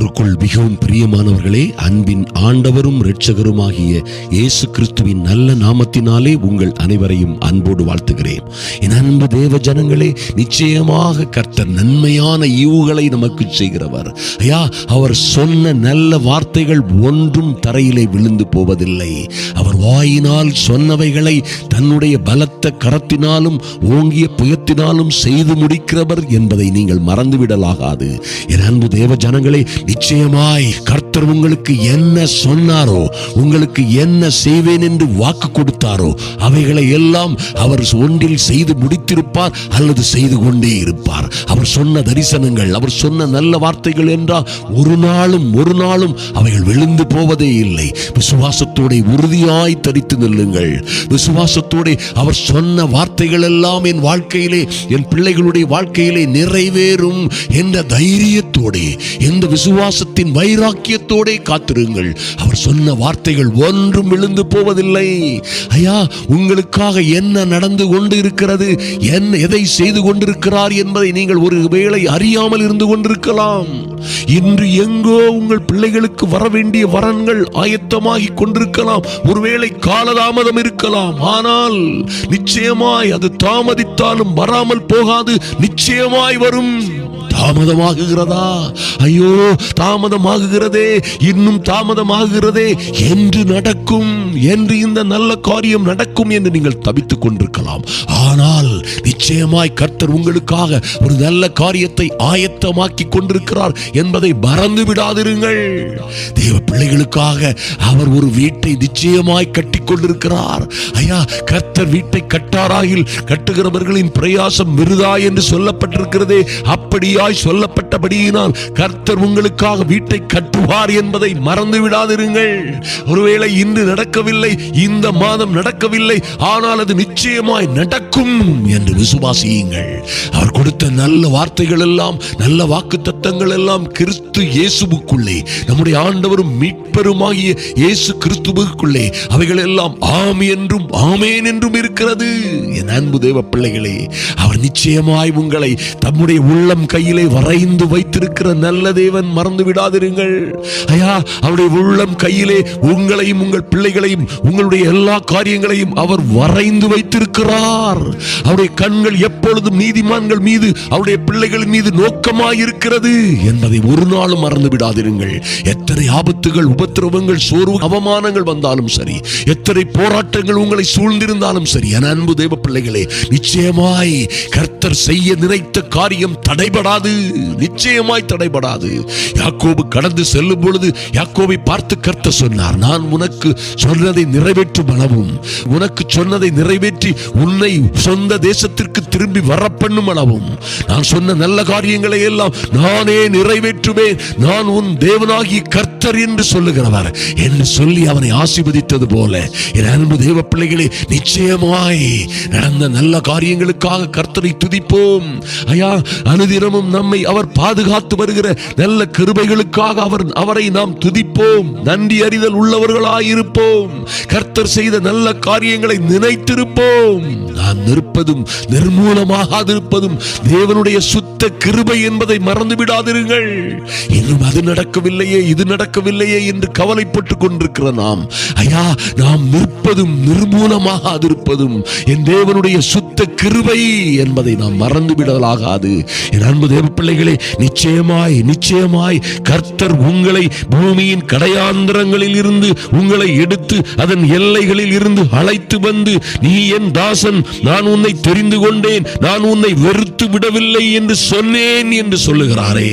கர்த்தருக்குள் மிகவும் பிரியமானவர்களே, அன்பின் ஆண்டவரும் இரட்சகருமாகிய இயேசு கிறிஸ்துவின் நல்ல நாமத்தினாலே உங்கள் அனைவரையும் அன்போடு வாழ்த்துகிறேன். என் அன்பு தேவ ஜனங்களே, நிச்சயமாக கர்த்தர் நன்மையான ஈவுகளை நமக்கு செய்கிறவர். ஐயா, அவர் சொன்ன நல்ல வார்த்தைகள் ஒன்றும் தரையிலே விழுந்து போவதில்லை. அவர் வாயினால் சொன்னவைகளை தன்னுடைய பலத்த கரத்தினாலும் ஓங்கிய புயத்தினாலும் செய்து முடிக்கிறவர் என்பதை நீங்கள் மறந்துவிடலாகாது. என் அன்பு தேவ ஜனங்களே, நிச்சயமாய் கர்த்தர் உங்களுக்கு என்ன சொன்னாரோ, உங்களுக்கு என்ன செய்வேன் என்று வாக்கு கொடுத்தாரோ, அவைகளை எல்லாம் அவர் ஒன்றில் செய்து முடித்திருப்பார் அல்லது செய்து கொண்டே இருப்பார். அவர் சொன்ன தரிசனங்கள், அவர் சொன்ன நல்ல வார்த்தைகள் என்றால் ஒரு நாளும் அவைகள் விழுந்து போவதே இல்லை. விசுவாசத்தோட உறுதியாய் தரித்து நில்லுங்கள். விசுவாசத்தோட அவர் சொன்ன வார்த்தைகள் எல்லாம் என் வாழ்க்கையிலே, என் பிள்ளைகளுடைய வாழ்க்கையிலே நிறைவேறும் என்ற தைரியத்தோட, எந்த விசுவாசத்தின் வைராக்கியத்தோட காத்திருங்கள். அவர் சொன்ன வார்த்தைகள் ஒன்றும் விழுந்து போவதில்லை. ஐயா, உங்களுக்காக என்ன நடந்து கொண்டு இருக்கிறது, எதை செய்து கொண்டிருக்கிறார் என்பதை நீங்கள் ஒருவேளை அறியாமல் இருந்து கொண்டிருக்கலாம். இன்று எங்கோ உங்கள் பிள்ளைகளுக்கு வர வேண்டிய வரன்கள் ஆயத்தமாகி கொண்டிருக்கலாம். ஒருவேளை காலதாமதம் இருக்கலாம். ஆனால் நிச்சயமாய் அது தாமதித்தாலும் வராமல் போகாது, நிச்சயமாய் வரும். தாமதமாகுகிறதா? ஐயோ, தாமதமாகுகிறதே, இன்னும் தாமதமாகுகிறதே, என்று நடக்கும், என்று இந்த நல்ல காரியம் நடக்கும் என்று நீங்கள் தவித்துக் கொண்டிருக்கலாம். ஆனால் நிச்சயமாய் கர்த்தர் உங்களுக்காக ஒரு நல்ல காரியத்தை ஆயத்தமாக்கி கொண்டிருக்கிறார் என்பதை மறந்து விடாதிருங்கள். தேவ பிள்ளைகளுக்காக அவர் ஒரு வீட்டை நிச்சயமாய் கட்டி கொண்டிருக்கிறார். ஐயா, கர்த்தர் வீட்டை கட்டாராயில் கட்டுகிறவர்களின் பிரயாசம் விருதா என்று சொல்லப்பட்டிருக்கிறதே, அப்படியாய் சொல்லப்பட்டபடியினால் கர்த்தர் உங்களுக்காக வீட்டை கட்டுவார் என்பதை மறந்து விடாதிருங்கள். ஒருவேளை இன்று நடக்கவில்லை, இந்த மாதம் நடக்கவில்லை, ஆனால் அது நிச்சயமாய் நடக்கும் என்று விசுவாசியுங்கள். அவர் கொடுத்த நல்ல வார்த்தைகள் எல்லாம், நல்ல வாக்குத்தத்தங்கள் எல்லாம் கிறிஸ்து இயேசுவுக்குள்ளே, நம்முடைய ஆண்டவரும் மீட்பருமாகிய இயேசு கிறிஸ்துவுக்குள்ளே அவைகள் எல்லாம் ஆம் என்றும் ஆமேன் என்றும் இருக்கிறது. என் அன்பு தேவ பிள்ளைகளே, அவர் நிச்சயமாய் உங்களை தம்முடைய உள்ளம் கையிலே வரைந்து வைத்திருக்கிற நல்ல தேவன், மறந்து விடாதிருங்கள். ஐயா, அவருடைய உள்ளம் கையிலே உங்களையும் உங்கள் பிள்ளைகளையும் உங்களுடைய எல்லா காரியங்களையும் அவர் வரைந்து வைத்திருக்கிறார். அவருடைய கண்கள் எப்பொழுதும் நீதிமான்கள் மீது, அவருடைய பிள்ளைகள் மீது நோக்கமாயிருக்கிறது என்பதை ஒரு நாளும் மறந்து விடாதிருங்கள். எத்தனை ஆபத்துகள், உபத்திரவங்கள், சோர்வு, அவமானங்கள் வந்தாலும் சரி, எத்தனை போராட்டங்கள் உங்களை சூழ்ந்திருந்தாலும் சரி, என் அன்பு தேவ பிள்ளைகளே, நிச்சயமாய் கர்த்தர் செய்ய நினைத்த காரியம் தடைபடாது, நிச்சயமாய் தடைபடாது. யாக்கோபு கடந்து செல்லும் பொழுது யாக்கோபை பார்த்து கர்த்தர் சொன்னார், நான் உனக்கு சொன்னதை நிறைவேற்றும் அளவும், உனக்கு சொன்னதை நிறைவேற்றி உன்னை சொந்த தேசத்திற்கு திரும்பி வரப்பண்ணும் அளவும், நான் சொன்ன நல்ல காரியங்களை எல்லாம் நானே நிறைவேற்றுவேன், நான் உன் தேவனாகிய கர்த்தர் என்று சொல்லுகிறவர் என்று சொல்லி அவனை ஆசீர்வதித்தது போல, என் அன்பு தேவ பிள்ளைகளே, நிச்சயமாய் நடந்த நல்ல காரியங்களுக்காக கர்த்தரை துதிப்போம். ஐயா, அனுதினமும் நம்மை அவர் பாதுகாத்து வருகிற நல்ல கிருபைகளுக்காக அவரை நாம் துதிப்போம். நன்றி அறிதல் உள்ளவர்களாயிருப்போம். கர்த்தர் செய்த நல்ல காரியங்களை நினைத்திருப்போம். நாம் நிற்பதும் நிர்மூலமாகாதிருப்பதும் தேவனுடைய சுத்த கிருபை என்பதை மறந்து விடாதிருங்கள். இன்னும் அது நடக்கவில்லையே, இது நடக்கவில்லையே என்று கவலைப்பட்டுக் கொண்டிருக்கிற நாம், ஐயா, நாம் நிற்பதும் நிர்மூலமாகாதிருப்பதும் என் தேவனுடைய சுத்த கிருபை என்பதை நாம் மறந்து விடலாகாது. என் அன்பு தேவ பிள்ளைகளே, நிச்சயமாய் கர்த்தர் உங்களை பூமியின் கடையாந்திரங்களில் இருந்து உங்களை எடுத்து அதன் எல்லைகளில் இருந்து அழைத்து வந்து, நீ என் தாசன், நான் உன்னை தெரிந்து கொண்டேன், நான் உன்னை வெறுத்து விடவில்லை என்று சொன்னேன் என்று சொல்லுகிறாரே.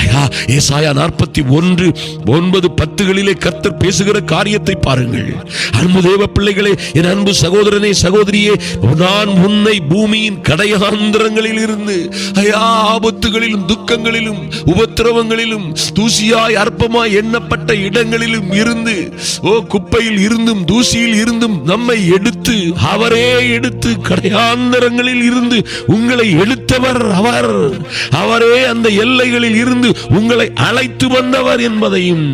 ஐயா, ஏசாயா 41:9-10 கர்த்தர் பேசுகிற காரியத்தை பாருங்கள். அன்பு தேவ பிள்ளைகளே, என் அன்பு சகோதரனே, சகோதரியே, நான் உன்னை பூமியின் கடையாந்திரங்களில் இருந்து, ஐயா, ஆபத்துகளிலும் துக்கங்களிலும் உபத்திரவங்களிலும் தூசியாய் அற்பமாய் எண்ணப்பட்ட இடங்களிலும் இருந்து, குப்பையில் இருந்தும் தூசியில் இருந்தும் நம்மை எடுத்து, அவரே எடுத்து கடையாந்தரங்களில் இருந்து உங்களை எடுத்தவர் அவர். அவரே அந்த எல்லைகளில் இருந்து உங்களை அழைத்து வந்தவர் என்பதையும்,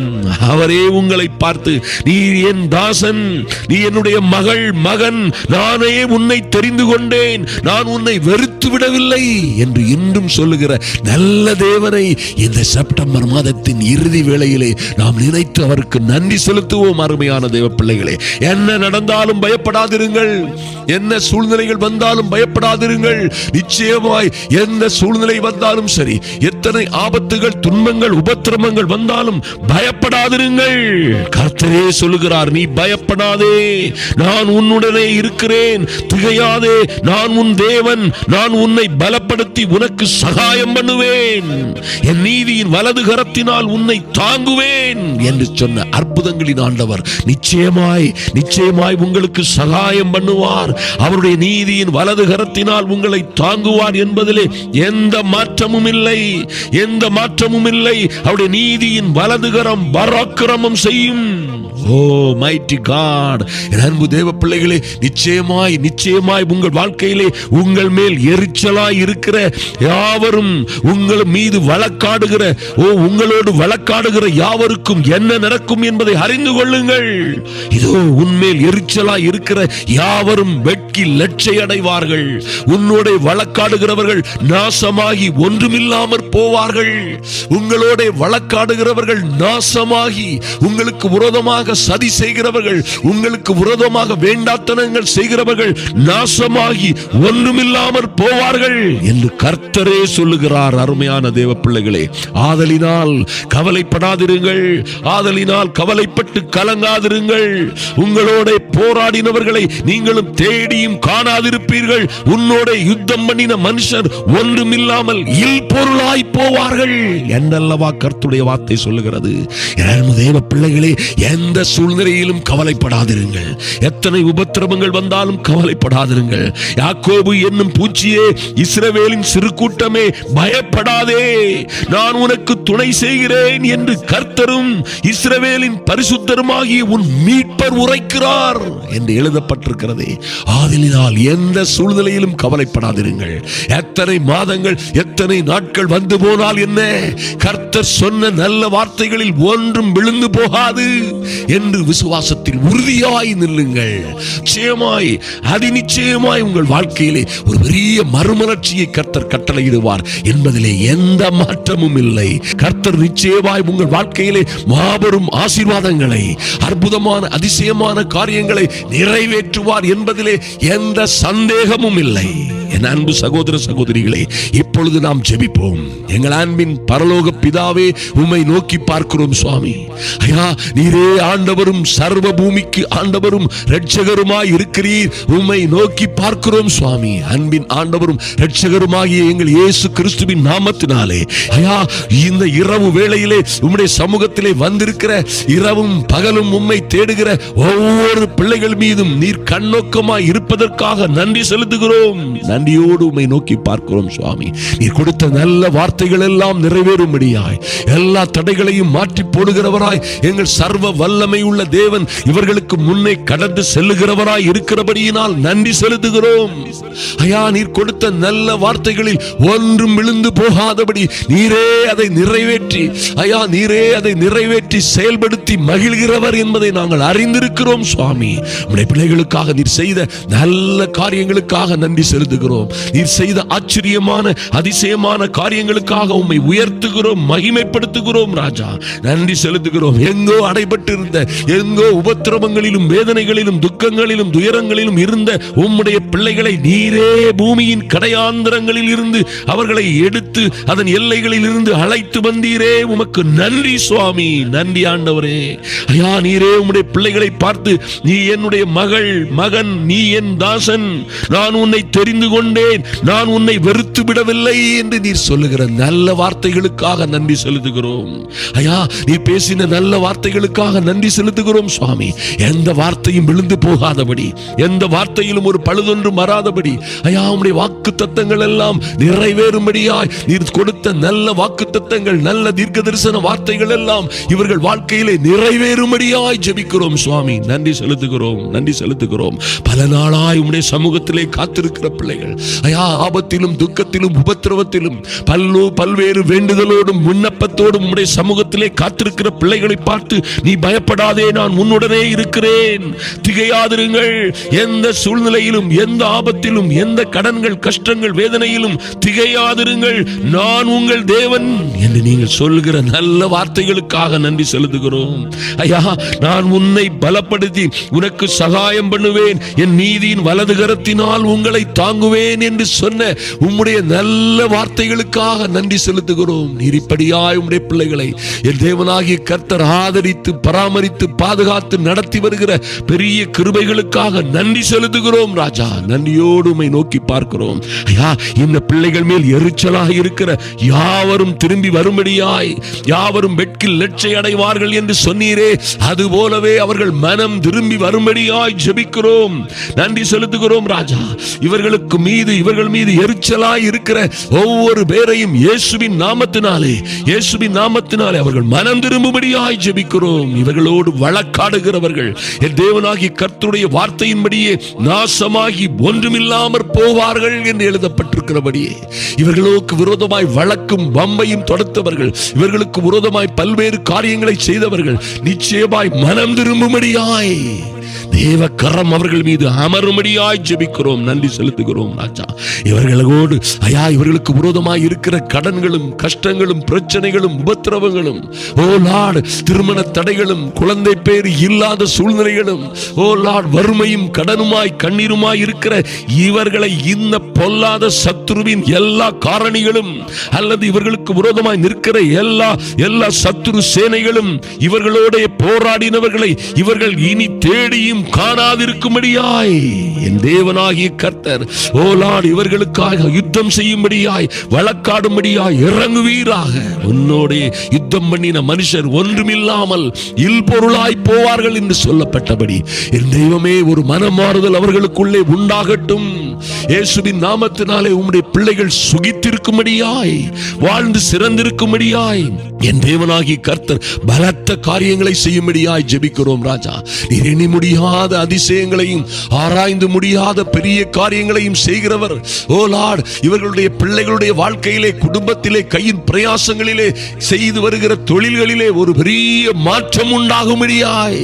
அவரே உங்களை பார்த்து, நீ என் தாசன், நீ என்னுடைய மகள், மகன், நானே உன்னை தெரிந்து கொண்டேன் கொண்டேன், நான் உன்னை வெறுத்து விடவில்லை என்று இன்றும் சொல்லுகிற நல்ல தேவனை இந்த செப்டம்பர் மாதத்தின் இறுதி வேளையிலே நாம் நினைத்து அவருக்கு நன்றி செலுத்துவோம். அருமையான தேவ பிள்ளைகளே, என்ன நடந்தாலும் பயப்படாதிருங்கள், என்ன சூழ்நிலைகள் வந்தாலும் பயப்படாதிருங்கள். நிச்சயமாய் எந்த சூழ்நிலை வந்தாலும் சரி, எத்தனை ஆபத்துகள், துன்பங்கள், உபத்திரவங்கள் வந்தாலும் பயப்படாதிருங்கள். கர்த்தரே சொல்லுகிறார், நீ பயப்படாதே, நான் உன்னுடனே இருக்கிறேன், திகையாதே, நான் உன் தேவன், நான் உன்னை பலப்படுத்தி உனக்கு சகாயம் பண்ணுவேன், என் நீதியின் வலது கரத்தினால் உன்னை தாங்குவேன் என்று சொன்ன அற்புதங்களின் ஆண்டவர் நிச்சயமாய் நிச்சயமாய் உங்களுக்கு சகாயம் பண்ணுவார். அவருடைய நீதியின் வலது கரத்தினால் உங்களை தாங்குவார் என்பதிலே எந்த மாற்றமும் இல்லை, எந்த மாற்றமும் இல்லை. அவருடைய நீதியின் வலது கரம் பராக்கிரமம் செய்யும். ஓ மைட்டி காட், அன்பு தேவ பிள்ளைகளே, நிச்சயமாய் நிச்சயமாய் உங்கள் வாழ்க்கையிலே உங்கள் மேல் எரிச்சலாய் இருக்கிற யாவரும், உங்கள் மீது வழக்காடுகிற, உங்களோடு வழக்காடுகிற யாவருக்கும் என்ன நடக்கும் என்பதை அறிந்து கொள்ளுங்கள். இதோ உன்மேல் எரிச்சலாய் இருக்கிற யாவரும் வெட்கி லட்சை அடைவார்கள். உன்னோட வழக்காடுகிறவர்கள் நாசமாகி ஒன்றுமில்லாமற் போவார்கள். உங்களோட வழக்காடுகிறவர்கள் நாசமாகி, உங்களுக்கு விரோதமாக சதி செய்கிறவர்கள், உங்களுக்கு விரோதமாக வேண்டாத்தனங்கள் செய்கிறவர்கள் நாசமாகி ஒன்றுமில்லாமற் போவார்கள் என்று கர்த்தரே சொல்லுகிறார். அருமையான தேவ பிள்ளைகளே, ஆதலினால் கவலைப்படாதிருங்கள், ஆதலினால் கவலைப்பட்டு கலங்காதிருங்கள். உங்களோட போராடினவர்களை நீங்களும் தேடியும் காணாதிருப்பீர்கள். உன்னோட யுத்தம் பண்ணின மனுஷர் ஒன்றுமில்லாமல் இல் பொருளாய் போவார்கள் என்றல்லவா கர்த்தருடைய வார்த்தை சொல்லுகிறது. தேவ பிள்ளைகளே, எந்த சூழ்நிலையிலும் கவலைப்படாதிருங்கள். எத்தனை உபத்திரவங்கள் வந்தாலும் கவலைப்படாதிருங்கள். யாக்கோபு என்னும் பூச்சியே, இஸ்ரவேலின் சிறு கூட்டமே, பயப்படாதே, நான் உனக்கு துணை செய்கிறேன் என்று கர்த்தரும் இஸ்ரவேலின் பரிசுத்தருமாகிய உன் மீட்பர் உரைக்கிறார் என்று எழுதப்பட்டிருக்கிறது. ஆதலினால் எந்த சூழ்நிலையிலும் கவலைப்படாதிருங்கள். எத்தனை மாதங்கள், எத்தனை நாட்கள் வந்து போனால் என்ன, கர்த்தர் சொன்ன நல்ல வார்த்தைகளில் ஒன்றும் விழுந்து போகாது என்று விசுவாசத்தில் உறுதியாய் நில்லுங்கள். நிச்சயமாய் நிச்சயமாய் உங்கள் வாழ்க்கையிலே ஒரு பெரிய மறுமலர்ச்சியை கர்த்தர் கட்டளையிடுவார் என்பதிலே எந்த மாற்றமும் இல்லை. கர்த்தர் நிச்சயமாய் உங்கள் வாழ்க்கையிலே மாபெரும் ஆசீர்வாதங்களை, அற்புதமான அதிசயமான காரியங்களை நிறைவேற்றுவார் என்பதிலே எந்த சந்தேகமும் இல்லை. என் அன்பு சகோதர சகோதரிகளே, இப்பொழுது நாம் ஜெபிப்போம். எங்கள் அன்பின் பரலோக பிதாவே, உம்மை நோக்கி பார்க்கிறோம் சுவாமி. ஐயா, நீரே ஆண்டவரும் சர்வ பூமிக்கு ஆண்டவரும் இரட்சகருமாய் இருக்கிறீர். உம்மை நோக்கி பார்க்கிறோம் சுவாமி. அன்பின் ஆண்டவரும் இரட்சகருமாகிய எங்கள் இயேசு கிறிஸ்துவின் நாமத்தினாலே ஐயா, இந்த இரவு வேளையிலே உம்முடைய சமூகத்திலே வந்திருக்கிற, இரவும் பகலும் உம்மை தேடுகிற ஒவ்வொரு பிள்ளைகள் மீதும் நீர் கண்ணோக்கமாய் இருப்பதற்காக நன்றி செலுத்துகிறோம். நன்றியோடு உம்மை நோக்கி பார்க்கிறோம் சுவாமி. நீர் கொடுத்த நல்ல வார்த்தைகள் எல்லாம் நிறைவேறும்படியாய், எல்லா தடைகளையும் மாற்றி போடுகிறவராய் எங்கள் சர்வ வல்லமை உள்ள தேவன் இவர்களுக்கு முன்னே கடந்து செல்லுகிறவராய் இருக்கிறபடியினால் நன்றி செலுத்துகிறோம். ஐயா, நீர் கொடுத்த நல்ல வார்த்தைகளில் ஒன்றும் விழுந்து போகாதபடி நீரே அதை நிறைவேற்றி, ஐயா நீரே அதை நிறைவேற்றி செயல்படுத்தி மகிழ்கிறவர் என்பதை நாங்கள் அறிந்திருக்கிறோம் சுவாமி. உம்முடைய பிள்ளைகளுக்காக நீர் செய்த நல்ல காரியங்களுக்காக நன்றி செலுத்துகிறோம். நீர் செய்த ஆச்சரியமான அதிசயமான காரியங்களுக்காக உம்மை உயர்த்துகிறோம், மகிமைப்படுத்துகிறோம் ராஜா. நன்றி செலுத்துகிறோம். எங்கோ அடைபட்டு இருந்த, எங்கோ உபத்திரவங்களிலும் வேதனைகளிலும் துக்கங்களிலும் துயரங்களிலும் இருந்த உம்முடைய பிள்ளைகளை நீரே பூமியின் கடையாந்திரங்களில் இருந்து அவர்களை எடுத்து அதன் எல்லைகளில் இருந்து அழைத்து வந்தீரே, உமக்கு நன்றி சுவாமி. நன்றி ஆண்டவரே. ஐயா, நீரே உம்முடைய பிள்ளைகளை பார்த்து, நீ என்னுடைய மகள், மகன், நீ என் தாசன், நான் உன்னை தெரிந்து கொண்டேன், நான் உன்னை வெறுத்து விடவில்லை என்று நீர் சொல்லுகிற நல்ல வார்த்தைகளுக்காக நன்றி செலுத்துகிறோம். ஐயா, நீ பேசின நல்ல வார்த்தைகளுக்காக நன்றி செலுத்துகிறோம் சுவாமி. எந்த வார்த்தையும் விழுந்து போகாதபடி, எந்த வார்த்தையிலும் ஒரு பழுதொன்று மறாதபடி, ஐயா உம்முடைய வாக்கு தத்தங்கள் எல்லாம் நிறைவேறும்படியாய் நீர் கொடுத்த நல்ல வாக்கு தத்தங்கள், நல்ல தீர்க்க தரிசன வார்த்தைகள் எல்லாம் இவர்கள் வாழ்க்கையிலே நிறைவேறும்படியாய் ஜெபிக்கிறோம் சுவாமி. நன்றி செலுத்துகிறோம், நன்றி செலுத்துகிறோம். பல நாளாய் உம்முடைய சமூகத்திலே காத்திருக்கிற பிள்ளைகள், ஐயா ஆபத்திலும் துக்கத்திலும் உபத்திரவத்திலும் பல்வேறு வேண்டுதலோடும் விண்ணப்பத்தோடும் உம்முடைய சமூகத்திலே காத்திருக்கிற பிள்ளைகளை பார்த்து நீ பயப்படாதே, நான் உன்னுடனே இருக்கிறேன், திகையாதிருங்கள், எந்த சூழ்நிலையிலும் எந்த ஆபத்திலும் எந்த கடன்கள் கஷ்டங்கள் வேதனையிலும் திகையாதிருங்கள், நான் உங்கள் தேவன் என்று நீங்கள் சொல்லுகிற நல்ல வார்த்தைகளுக்காக நன்றி செலுத்துகிறோம். ஐயா, நான் உன்னை பலப்படுத்தி உனக்கு சகாயம் பண்ணுவேன், என் நீதியின் வலது கரத்தினால் உங்களை தாங்குவேன் என்று சொன்ன உம்முடைய நல்ல வார்த்தைகளுக்காக நன்றி செலுத்துகிறோம். நீர் இப்படியாய் உம்முடைய பிள்ளைகளை என் தேவனாகிய கர்த்தர் ஆதரித்து பராமரித்து பாதுகாத்து நடத்தி வருகிற பெரிய கிருபைகளுக்காக நன்றி செலுத்துகிறோம் ராஜா. நன்றியோடு உம்மை நோக்கி பார்க்கிறோம். ஐயா, இந்த பிள்ளைகள் மேல் எரிச்சலாக இருக்கிற யாவரும் திரும்பி வரும்படியாய், யாவரும் வெட்கில் லட்சை அடைவார்கள் என்று சொன்னீரே, அதுபோலவே அவர்கள் மனம் திரும்பி வரும்படியாய் ஜெபிக்கிறோம். நன்றி செலுத்துகிறோம் ராஜா. இவர்கள் மீது எரிச்சலாய் இருக்கிற ஒவ்வொரு பேரையும் இயேசுவின் நாமத்தினாலே அவர்கள் மனம் திரும்பும்படியாய் ஜெபிக்கிறோம். இவர்களோடு வழக்காடுகிறவர்கள் என் தேவனாகிய கர்த்தருடைய வார்த்தையின்படியே நாசமாகி ஒன்றுமில்லாமற் போவார்கள் என்று எழுதப்பட்டிருக்கிறபடியே இவர்களுக்கு விரோதமாய் வழக்கும் வம்பையும் தொடுத்தவர்கள், இவர்களுக்கு விரோதமாய் பல்வேறு காரியங்களை செய்தவர்கள் நிச்சயமாய் மனம் திரும்பும்படியாய் தேவ கரம் அவர்கள் மீது அமரும்படியாய் ஜெபிக்கிறோம். நன்றி செலுத்துகிறோம் ராஜா. இவர்களோடு ஐயா, இவர்களுக்கு விரோதமாய் இருக்கிற கடன்களும் கஷ்டங்களும் பிரச்சனைகளும் உபத்திரவங்களும், ஓ லார்ட், திருமண தடைகளும் குழந்தை பேர் இல்லாத சூழ்நிலைகளும், ஓ லார்ட், வறுமையும் கடனுமாய் கண்ணீருமாய் இருக்கிற இவர்களை இந்த பொல்லாத சத்துருவின் எல்லா காரணிகளும் அல்லது இவர்களுக்கு விரோதமாய் நிற்கிற எல்லா சத்துரு சேனைகளும் இவர்களோட போராடினவர்களை இவர்கள் இனி தேடியும் காணாதிருக்கும்படியாய் என் தேவனாகிய கர்த்தர் ஓ லார்ட் இவர்களுக்காக யுத்தம் செய்யும்படியாய் வழக்காடும்படியாய் இறங்குவீராக. உன்னோட யுத்தம் பண்ணின மனுஷர் ஒன்றுமில்லாமல் இல்பொருளாய் போவார்கள் என்று சொல்லப்பட்டபடி என் தெய்வமே, ஒரு மனமாறுதல் அவர்களுக்குள்ளே உண்டாகட்டும். இயேசுவின் நாமத்தினாலே உம்முடைய பிள்ளைகள் சுகித்திருக்கும்படியாய் வாழ்ந்து சிறந்திருக்கும்படியாய் என் தேவனாகிய கர்த்தர் பலத்த காரியங்களை செய்யும்படியாய் ஜெபிக்கிறோம் ராஜா. நீர் எண்ணி முடியாத அதிசயங்களையும் ஆராய்ந்து முடியாத பெரிய காரியங்களையும் செய்கிறவர். ஓ லார்ட், இவர்களுடைய பிள்ளைகளுடைய வாழ்க்கையிலே, குடும்பத்திலே, கையின் பிரயாசங்களிலே, செய்து வருகிற தொழில்களிலே ஒரு பெரிய மாற்றம் உண்டாகும்படியாய்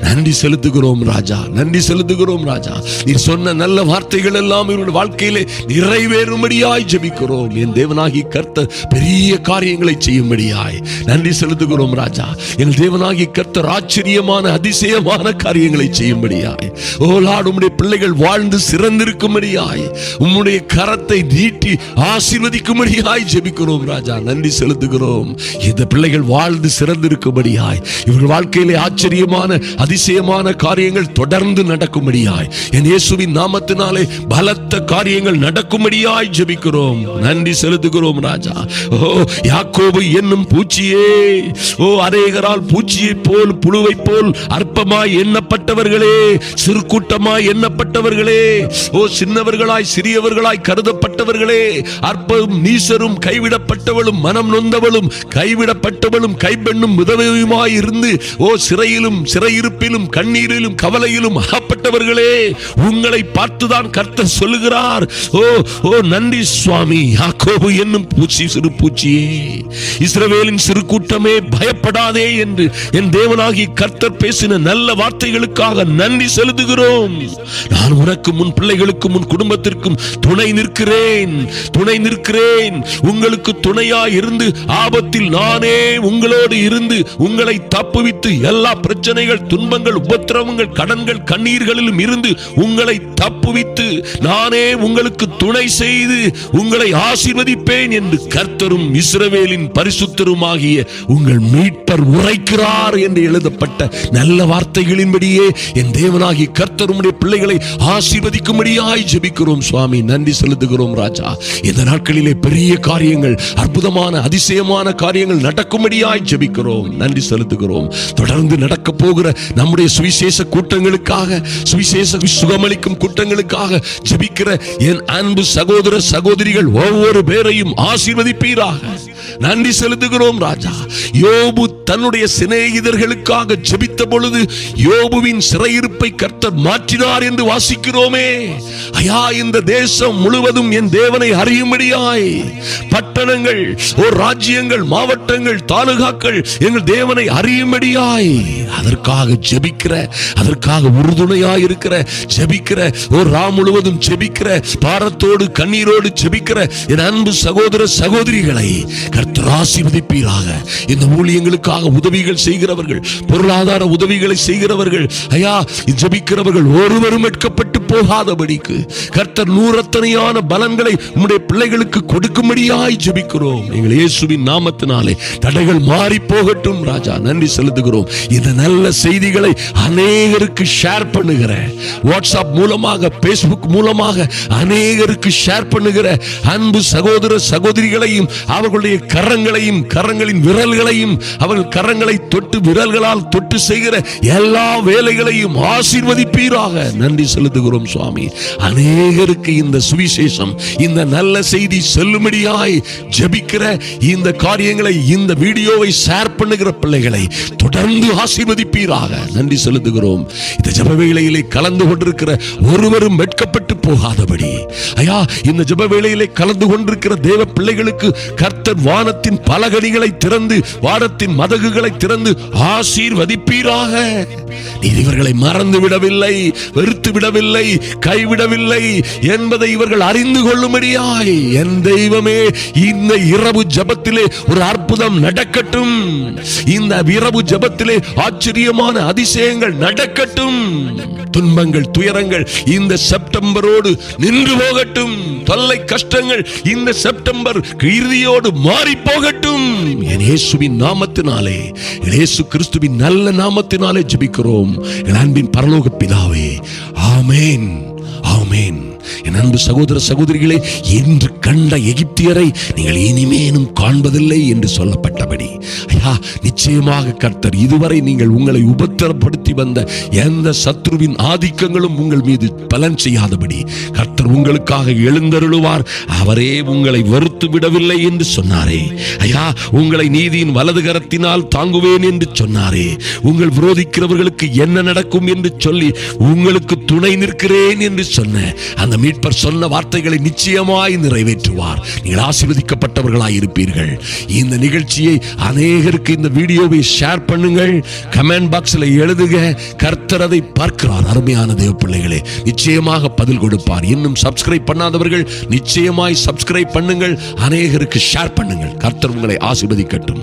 நன்றி செலுத்துகிறோம் ராஜா. நன்றி செலுத்துகிறோம் ராஜா. நீர் சொன்ன நல்ல வார்த்தைகள் எல்லாம் இவருடைய வாழ்க்கையிலே நிறைவேறும்படியாய் ஜெபிக்கிறோம். என் தேவனாகிய கர்த்தர் பெரிய காரியங்களை செய்யும்படியாய் நன்றி செலுத்துகிறோம் ராஜா. என் தேவனாகிய கர்த்தர் ஆச்சரியமான அதிசயமான காரியங்களை செய்யும்படியாய், ஓ லார்ட், உம்முடைய பிள்ளைகள் வாழ்ந்து சிறந்திருக்கும்படியாய் உம்முடைய கரத்தை நீட்டி ஆசீர்வதிக்கும்படியாய் ஜெபிக்கிறோம் ராஜா. நன்றி செலுத்துகிறோம். இந்த பிள்ளைகள் வாழ்ந்து சிறந்திருக்கும்படியாய், இவர்கள் வாழ்க்கையிலே ஆச்சரியமான அதிசயமான காரியங்கள் தொடர்ந்து நடக்கும்படியாய் என் இயேசுவின் நாமத்தினாலே பலத்த காரியங்கள் நடக்கும்படியாய் ஜெபிக்கிறோம். நன்றி செலுத்துகிறோம் ராஜா. ஓ யாக்கோபு என்னும் பூச்சியே, ஓ அநேகரால் பூச்சியை போல் புழுவை போல் அற்பமாய் எண்ணப்பட்டவர்களே, சிறு கூட்டமாய் எண்ணப்பட்டவர்களே, ஓ சின்னவர்களாய் சிறியவர்களாய் கருதப்பட்டவர்களே, அற்பம் நீசரும் கைவிடப்பட்டவளும் மனம் நொந்தவளும் கைவிடப்பட்டவளும் கைப்பெண்ணும் விதவையுமாய் இருந்து ஓ சிறையிருப்பிலும் கண்ணீரிலும் கவலையிலும் அகப்பட்டவர்களே, உங்களை பார்த்துதான் கர்த்தர் சொல்லுகிறார். ஓ ஓ நன்றி சுவாமி. யாக்கோபு என்னும் பூச்சி, சிறு பூச்சியே, இஸ்ரவேலின் சிறு கூட்டமே, பயப்படாதே என்று என் தேவனாகிய கர்த்தர் பேசின நல்ல வார்த்தைகளுக்காக நன்றி செலுத்துகிறோம். நான் உனக்கு முன் பிள்ளைகளுக்கு முன் குடும்பத்திற்கும் துணை நிற்கிறேன். உங்களுக்கு துணையாய் இருந்து ஆபத்தில் நானே உங்களோடு இருந்து உங்களை தப்புவித்து எல்லா பிரச்சனைகள் துன்பங்கள் உபத்திரவங்கள் கடன்கள் கண்ணீர்களிலும் இருந்து உங்களை தப்புவித்து நானே உங்களுக்கு துணை செய்து உங்களை ஆசீர்வதிப்பேன் என்று கர்த்தரும் இஸ்ரவேலின் பரிசுத்தருமாகிய உங்கள் மீட்பர் உரைக்கிறார் என்று எழுதப்பட்ட நல்ல வார்த்தைகளின்படியே என் தேவனாகிய கர்த்தர் உம்முடைய பிள்ளைகளை ஆசீர்வதிக்கும்படியாய் ஜெபிக்கிறோம் சுவாமி. நன்றி செலுத்துகிறோம் ராஜா. இந்த நாட்களிலே பெரிய காரியங்கள், அற்புதமான அதிசயமான காரியங்கள் நடக்கும்படியாய் ஜெபிக்கிறோம். நன்றி செலுத்துகிறோம். தொடர்ந்து நடக்க போகிற நம்முடைய சுவிசேஷ கூட்டங்களுக்காக, சுவிசேஷ சுகமளிக்கும் கூட்டங்களுக்காக ஜெபிக்கிற என் அன்பு சகோதர சகோதரிகள் ஒவ்வொரு பேரையும் ஆசீர்வதிப்பீராக. நன்றி செலுத்துகிறோம் ராஜா. யோபு தன்னுடைய சிநேகிதர்களுக்காக ஜெபித்த பொழுது யோபுவின் சிறையிருப்பை கர்த்தர் மாற்றினார் என்று வாசிக்கிறோமே. ஐயா, இந்த தேசம் முழுவதும் என் தேவனை அறியும்படியாய் பட்டணங்கள், ராஜ்யங்கள், மாவட்டங்கள், தாலுகாக்கள் எங்கள் தேவனை அறியும்படியாய் அதற்காக ஜெபிக்கிற, அதற்காக உறுதுணையாய் இருக்கிற, ஜெபிக்கிற, ராம் முழுவதும் ஜெபிக்கிற, பாரத்தோடு கண்ணீரோடு ஜெபிக்கிற என் அன்பு சகோதர சகோதரிகளை கர்த்தர் ஆசீர்வதிப்பீராக. இந்த ஊழியங்களுக்காக உதவிகள் செய்கிறவர்கள், பொருளாதார உதவிகளை செய்கிறவர்கள், ஐயா ஜெபிக்கிறவர்கள் ஒருவரும் வெட்கப்பட்டு போகாதபடிக்கு கர்த்தர் நூறத்தனையான பலன்களை உம்முடைய பிள்ளைகளுக்கு கொடுக்கும்படியாய் ஜெபிக்கிறோம். எங்கள் இயேசுவின் நாமத்தினாலே தடைகள் மாறி போகட்டும் ராஜா. நன்றி செலுத்துகிறோம். இந்த நல்ல செய்திகளை அநேகருக்கு ஷேர் பண்ணுகிற, வாட்ஸ்அப் மூலமாக, பேஸ்புக் மூலமாக அநேகருக்கு ஷேர் பண்ணுகிற அன்பு சகோதர சகோதரிகளையும் அவர்களுடைய கரங்களையும், கரங்களின் விரல்களையும், அவர்கள் கரங்களை தொட்டு விரல்களால் தொட்டு செய்கிற எல்லா வேலைகளையும் ஆசீர்வதிப்பீராக. நன்றி செலுத்துகிறோம் சுவாமி. அநேகருக்கு இந்த சுவிசேஷம், இந்த நல்ல செய்தி செல்லும்படியாய் ஜெபிக்கிற இந்த காரியங்களை, இந்த வீடியோவை ஷேர் பண்ணுகிற பிள்ளைகளை தொடர்ந்து ஆசீர்வதிப்பீராக. நன்றி செலுத்துகிறோம். இந்த ஜெப வேளையிலே கலந்து கொண்டிருக்கிற ஒருவரும் வெட்கப்பட்டு போகாதபடி ஐயா, இந்த ஜெப வேளையிலே கலந்து கொண்டிருக்கிற தேவ பிள்ளைகளுக்கு கர்த்தர் வானத்தின் பலகணிகளை திறந்து, வானத்தின் மதகுகளை திறந்து ஆசீர்வதிப்பீராக. நீர் இவர்களை மறந்து விடவில்லை, வெறுத்து விடவில்லை, கைவிடவில்லை என்பதை இவர்கள் அறிந்து கொள்ளும்படியாய் என் தெய்வமே, இந்த இரவு ஜெபத்திலே ஒரு அற்புதம் நடக்கட்டும். இந்த இரவு ஜெபத்திலே ஆச்சரியமான அதிசயங்கள் நடக்கட்டும். துன்பங்கள், துயரங்கள் இந்த செப்டம்பரோடு நின்று போகட்டும். தொல்லை கஷ்டங்கள் இந்த செப்டம்பர் இறுதியோடு மாறி போகட்டும். என் இயேசுவின் நாமத்தினாலே, இயேசு கிறிஸ்துவின் நல்ல நாமத்தினாலே ஜெபிக்கிறோம் என் அன்பின் பரலோக பிதாவே. ஆமென், ஆமென். என் அன்பு சகோதர சகோதரிகளே, இன்று கண்ட எகிப்தியரை நீங்கள் இனிமேலும் காண்பதில்லை என்று சொல்லப்பட்டபடி ஐயா, நிச்சயமாக கர்த்தர் இதுவரை நீங்கள் உங்களை உபத்திரப்படுத்தி வந்த எந்த சத்ருவின் ஆதிக்கங்களும் உங்கள் மீது பலன் செய்யாதபடி கர்த்தர் உங்களுக்காக எழுந்தருளுவார். அவரே உங்களை வெறுத்து விடவில்லை என்று சொன்னாரே ஐயா, உங்களை நீதியின் வலது கரத்தினால் தாங்குவேன் என்று சொன்னாரே, உங்கள் விரோதிக்கிறவர்களுக்கு என்ன நடக்கும் என்று சொல்லி உங்களுக்கு துணை நிற்கிறேன் என்று சொன்ன அந்த மீட்பர் சொன்ன வார்த்தைகளை நிச்சயமாய் நிறைவேற்றுவார். நீங்கள் ஆசீர்வதிக்கப்பட்டவர்களாய் இருப்பீர்கள். இந்த நிகழ்ச்சியை அநேகருக்கு, இந்த வீடியோவை ஷேர் பண்ணுங்கள், கமெண்ட் பாக்ஸ்ல எழுதுக. கர்த்தர் அதை பார்க்கிறார். அருமையான தேவ பிள்ளைகளே, நிச்சயமாக பதில் கொடுப்பார். இன்னும் சப்ஸ்கிரைப் பண்ணாதவர்கள் நிச்சயமாய் சப்ஸ்கிரைப் பண்ணுங்கள், அநேகருக்கு ஷேர் பண்ணுங்கள். கர்த்தர் உங்களை ஆசீர்வதிக்கட்டும்.